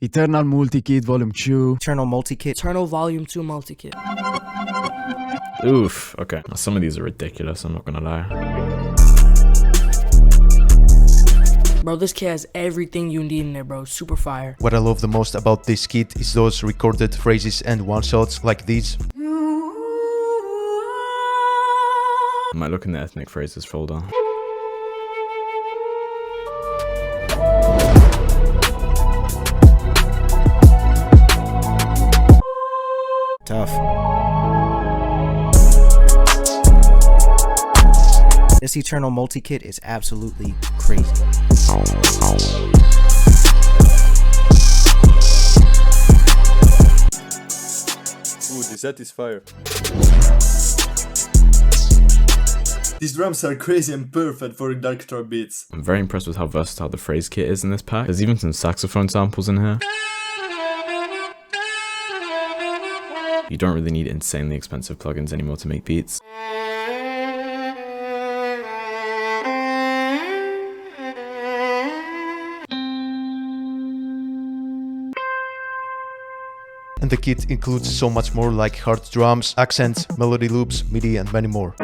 Eternal Multi-Kit Volume 2. Eternal Multi-Kit. Eternal Volume 2 Multi-Kit. Oof, okay. Some of these are ridiculous, I'm not gonna lie. Bro, this kit has everything you need in there, bro. Super fire. What I love the most about this kit is those recorded phrases and one-shots like these. I might look in the ethnic phrases folder. Tough. This Eternal Multi-Kit is absolutely crazy. Ooh, the set is fire. These drums are crazy and perfect for dark guitar beats. I'm very impressed with how versatile the phrase kit is in this pack. There's even some saxophone samples in here. You don't really need insanely expensive plugins anymore to make beats. And the kit includes so much more like hard drums, accents, melody loops, MIDI and many more.